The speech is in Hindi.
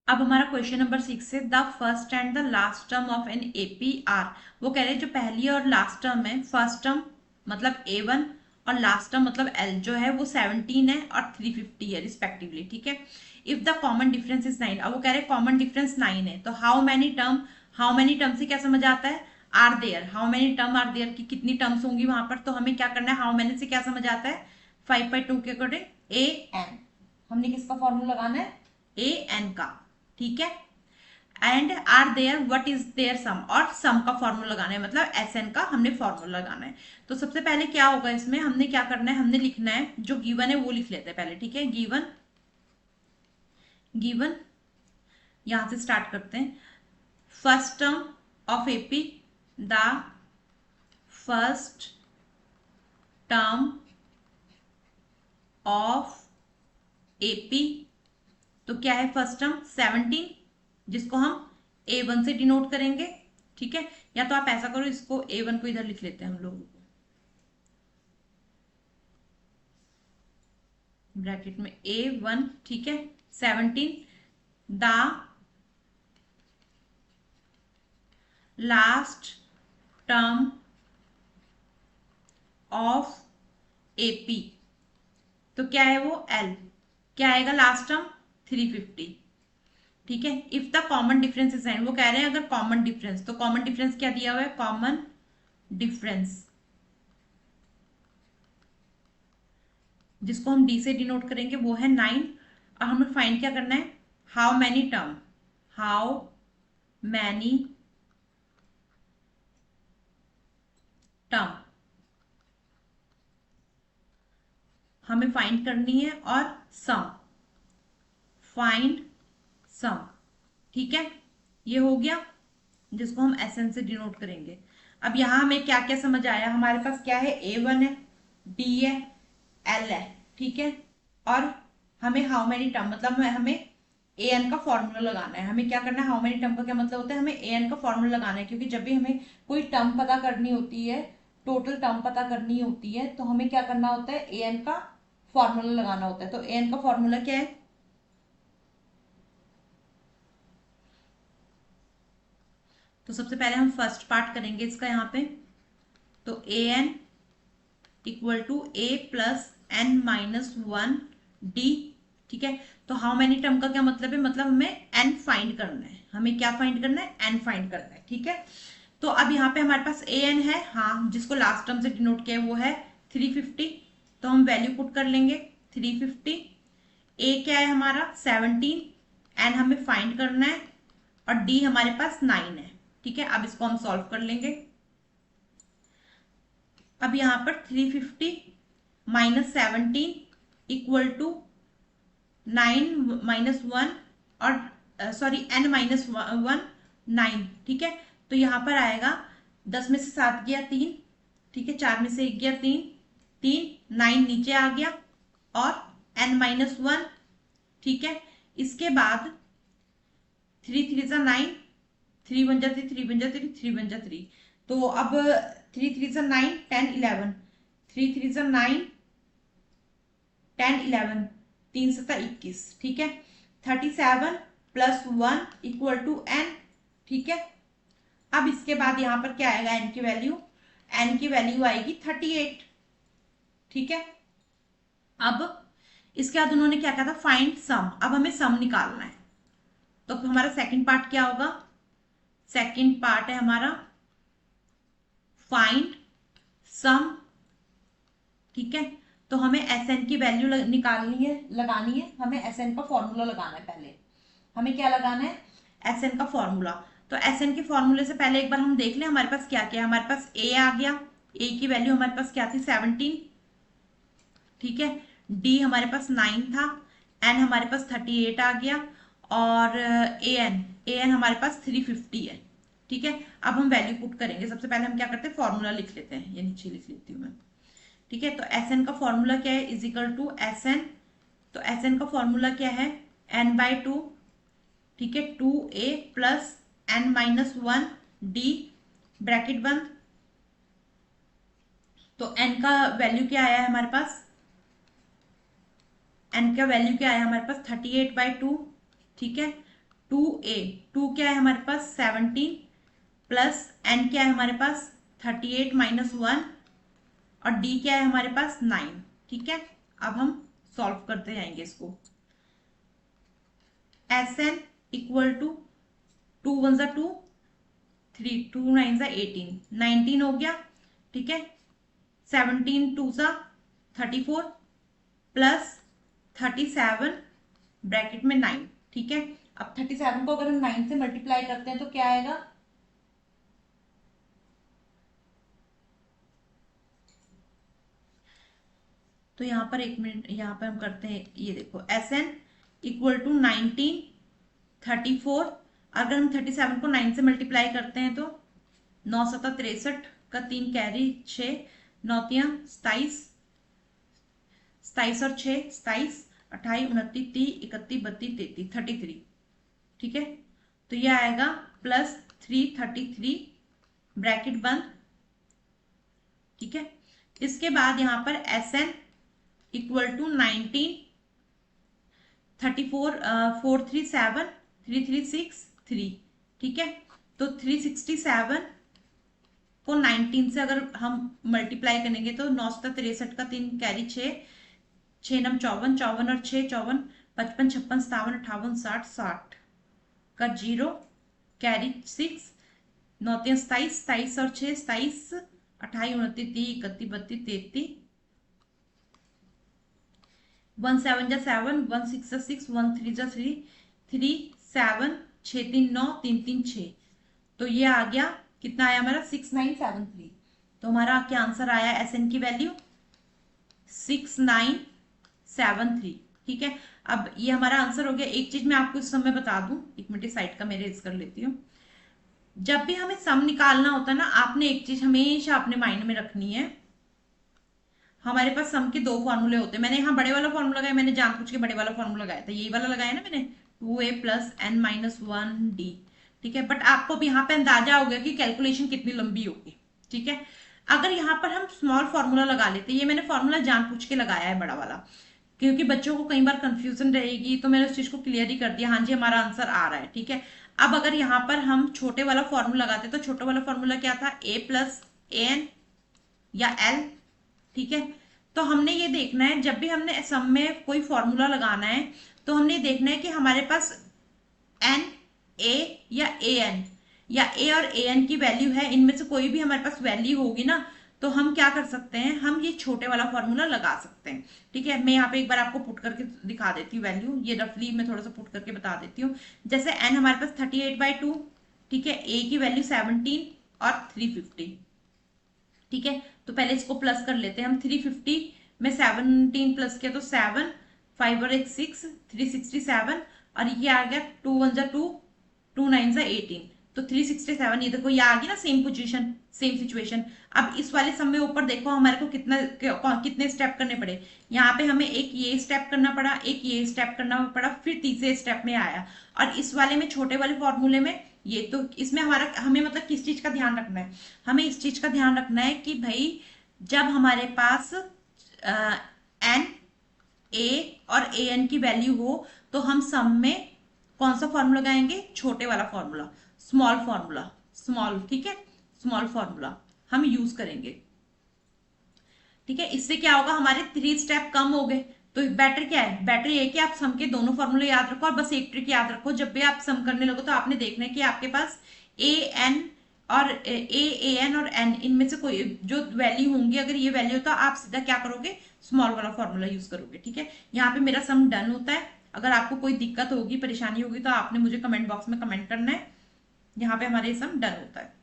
अब हमारा क्वेश्चन नंबर 6 है the first and the last term of an AP are. वो कह रहे हैं जो पहली और लास्ट टर्म है, फर्स्ट टर्म मतलब A1 और लास्ट टर्म मतलब L जो है वो 17 है और 350 है रिस्पेक्टिवली। ठीक है, if the common difference is 9। अब वो कह रहे हैं कॉमन डिफरेंस 9 है, तो हाउ मेनी टर्म से क्या समझ आता है, are there, how many term are there की कितनी टर्म्स होंगी वहां पर। तो हमें क्या करना है, हाउ मेनी से क्या समझ आता है, 5/2 के अकॉर्डिंग ए एन। हमने किसका फॉर्मूला लगाना है, ए एन का। ठीक है, and are there what is there sum, और सम का फॉर्मूला लगाना है, मतलब एस एन का हमने फॉर्मूला लगाना है। तो सबसे पहले क्या होगा इसमें, हमने क्या करना है, हमने लिखना है जो गिवन है वो लिख लेते हैं पहले। ठीक है, गिवन गिवन यहां से स्टार्ट करते हैं। First term of AP, the first term of AP. तो क्या है फर्स्ट टर्म 17, जिसको हम A1 से डिनोट करेंगे। ठीक है, या तो आप ऐसा करो, इसको A1 को इधर लिख लेते हैं हम लोग ब्रैकेट में A1। ठीक है, 17 the last term of AP. तो क्या है वो L, क्या आएगा लास्ट टर्म 350। ठीक है, if the common difference is and, वो कह रहे हैं अगर कॉमन डिफरेंस, तो कॉमन डिफरेंस क्या दिया हुआ है, कॉमन डिफरेंस जिसको हम डी से डिनोट करेंगे वो है 9। और हमें फाइंड क्या करना है, how many term, how many term हमें फाइंड करनी है, और सम, फाइंड सम। ठीक है, ये हो गया जिसको हम एसएन से डिनोट करेंगे। अब यहां हमें क्या क्या समझ आया, हमारे पास क्या है, A1 है, D है, L है। ठीक है, और हमें हाउ मेनी टर्म मतलब हमें ए एन का फॉर्मूला लगाना है। हमें क्या करना है, हाउ मेनी टर्म का क्या मतलब होता है, हमें ए एन का फॉर्मूला लगाना है, क्योंकि जब भी हमें कोई टर्म पता करनी होती है, टोटल टर्म पता करनी होती है, तो हमें क्या करना होता है, ए एन का फॉर्मूला लगाना होता है। तो ए एन का फॉर्मूला क्या है, तो सबसे पहले हम फर्स्ट पार्ट करेंगे इसका यहाँ पे। तो a n equal to a plus n minus 1 d. ठीक है, तो हाउ मेनी टर्म का क्या मतलब है, मतलब हमें एन फाइंड करना है। हमें क्या फाइंड करना है, एन फाइंड करना है। ठीक है, तो अब यहाँ पे हमारे पास ए एन है, हाँ, जिसको लास्ट टर्म से डिनोट किया है वो है 350। तो हम वैल्यू पुट कर लेंगे 350। ए क्या है हमारा 17, एन हमें फाइंड करना है, और डी हमारे पास 9 है। ठीक है, अब इसको हम सॉल्व कर लेंगे। अब यहां पर 350 माइनस 17 इक्वल टू 9 - 1, और सॉरी n - 1 9। ठीक है, तो यहां पर आएगा 10 में से 7 गया 3। ठीक है, 4 में से 1 गया 3, 3 9 नीचे आ गया, और n - 1। ठीक है, इसके बाद 3 3 ज़ा 9, 3 1 जा 3, 3 1 जा 3, 3 1 जा 3। तो अब 3 3 ज़ा 9, 10 11, 3 3 ज़ा 9, 10 11, 3 7 21। ठीक है, 37 प्लस 1 इक्वल टू n। ठीक है, अब इसके बाद यहां पर क्या आएगा, n की वैल्यू, n की वैल्यू आएगी 38। ठीक है, अब इसके बाद उन्होंने क्या कहा था, फाइंड सम। अब हमें सम निकालना है, तो हमारा सेकंड पार्ट क्या होगा, सेकंड पार्ट है हमारा फाइंड सम। ठीक है, तो हमें एस एन की वैल्यू निकालनी है, लगानी है। हमें एस एन का फॉर्मूला लगाना है पहले। हमें क्या लगाना है, एस एन का फॉर्मूला। तो एस एन के फॉर्मूले से पहले एक बार हम देख लें हमारे पास क्या क्या है। हमारे पास ए आ गया, ए की वैल्यू हमारे पास क्या थी 17। ठीक है, डी हमारे पास 9 था, एन हमारे पास 38 आ गया, और ए एन हमारे पास 350 है। ठीक है, अब हम वैल्यू पुट करेंगे। सबसे पहले हम क्या करते हैं, फॉर्मूला लिख लेते हैं, ये नीचे लिख लेती हूँ मैं। ठीक है, तो एस एन का फॉर्मूला क्या है, is equal to S N. तो एस एन का फॉर्मूला क्या है, n/2। ठीक है, 2a plus n - 1 D, bracket बंद। तो n का वैल्यू क्या आया है हमारे पास, n का वैल्यू क्या आया हमारे पास 38/2। ठीक है, 2a, 2 क्या है हमारे पास 17 प्लस n क्या है हमारे पास 38 माइनस 1 और d क्या है हमारे पास 9। ठीक है, अब हम सॉल्व करते जाएंगे इसको। Sn इक्वल टू 2 1 जा 2, 3 2 9 जा 18, 19 हो गया। ठीक है, 17 2 जा 34 प्लस 37 ब्रैकेट में 9। ठीक है, अब 37 को अगर हम 9 से मल्टीप्लाई करते हैं तो क्या आएगा, तो यहाँ पर एक मिनट, यहाँ पर हम करते हैं, ये देखो Sn इक्वल टू 19 34, अगर हम 37 को 9 से मल्टीप्लाई करते हैं तो 9 सता 63 का 3 कैरी 6 9 27, 27 और 6 27, 28 29 30 31 32 33 33। ठीक है, तो ये आएगा प्लस 333 ब्रैकेट बंद। ठीक है, इसके बाद यहाँ पर Sn इक्वल टू 19 34 437 336 3। ठीक है, तो 367 को 19 से अगर हम मल्टीप्लाई करेंगे तो 9 सता 63 का 3 कैरी 6 6 नम 54 54 और 6 54 55 56 57 58 60 60 का 0 कैरी 6 9 27 27 और 6 27 28 29 30 31 32 33 1 7 जा 7 1 6 जा 6 1 3 जा 3 3 7 6 3 9 3 3 6। तो ये आ गया, कितना आया हमारा 6973। तो हमारा क्या आंसर आया Sn की वैल्यू 6973। ठीक है, अब ये हमारा आंसर हो गया। एक चीज मैं आपको इस समय बता दूं, एक मिनट साइड का मेरे कर लेती हूँ। जब भी हमें सम निकालना होता है ना, आपने एक चीज हमेशा अपने माइंड में रखनी है, हमारे पास सम के 2 फॉर्मूले होते हैं। मैंने यहाँ बड़े वाला फॉर्मूला लगाया, मैंने जानबूझ के बड़े वाला फॉर्मूला लगाया था, यही वाला लगाया ना मैंने, 2a plus n minus 1d। ठीक है, बट आपको अब यहाँ पे अंदाजा हो गया कि कैलकुलेशन कितनी लंबी होगी। ठीक है, अगर यहाँ पर हम स्मॉल फॉर्मूला लगा लेते, ये मैंने फॉर्मूला जानबूझ के लगाया है बड़ा वाला, क्योंकि बच्चों को कई बार कंफ्यूजन रहेगी, तो मैंने उस चीज को क्लियर ही कर दिया, हाँ जी हमारा आंसर आ रहा है। ठीक है, अब अगर यहाँ पर हम छोटे वाला फॉर्मूला लगाते तो छोटा वाला फॉर्मूला क्या था, a प्लस an या l। ठीक है, तो हमने ये देखना है, जब भी हमने सम में कोई फॉर्मूला लगाना है तो हमने देखना है कि हमारे पास n a या an या a और an की वैल्यू है, इनमें से कोई भी हमारे पास वैल्यू होगी ना, तो हम क्या कर सकते हैं, हम ये छोटे वाला फॉर्मूला लगा सकते हैं। ठीक है, मैं यहाँ पे एक बार आपको पुट करके दिखा देती हूँ वैल्यू, ये रफली मैं थोड़ा सा पुट करके बता देती हूँ। जैसे n हमारे पास 38/2, ठीक है, a की वैल्यू 17 और 350। ठीक है, तो पहले इसको प्लस कर लेते हैं हम। 350 में 17 प्लस किया तो 7 5 और 1 6 367, और ये आ गया 2 1 जा 2 2 9 जा 18, तो 367। ये देखो ये आ गई ना सेम पोजीशन, सेम सिचुएशन। अब इस वाले सम में ऊपर देखो हमारे को कितने स्टेप करने पड़े, यहाँ पे हमें एक ये स्टेप करना पड़ा, एक ये स्टेप करना पड़ा, फिर तीसरे स्टेप में आया। और इस वाले में छोटे वाले फॉर्मूले में ये, तो इसमें हमें मतलब किस चीज का ध्यान रखना है, हमें इस चीज का ध्यान रखना है कि भाई जब हमारे पास n a और an की वैल्यू हो तो हम सम में कौन सा फॉर्मूला लगाएंगे, छोटे वाला फॉर्मूला, स्मॉल फॉर्मूला, स्मॉल। ठीक है, स्मॉल फॉर्मूला हम यूज करेंगे। ठीक है, इससे क्या होगा, हमारे 3 स्टेप कम हो गए। तो बेटर क्या है, बेटर ये है कि आप सम के दोनों फॉर्मूले याद रखो, और बस एक ट्रिक याद रखो, जब भी आप सम करने लगो तो आपने देखना है कि आपके पास a an और n, इनमें से कोई जो वैल्यू होंगी, अगर ये वैल्यू हो तो आप सीधा क्या करोगे, स्मॉल वाला फॉर्मूला यूज करोगे। ठीक है, यहाँ पे मेरा सम डन होता है। अगर आपको कोई दिक्कत होगी, परेशानी होगी, तो आपने मुझे कमेंट बॉक्स में कमेंट करना है। यहाँ पे हमारे सम डन होता है।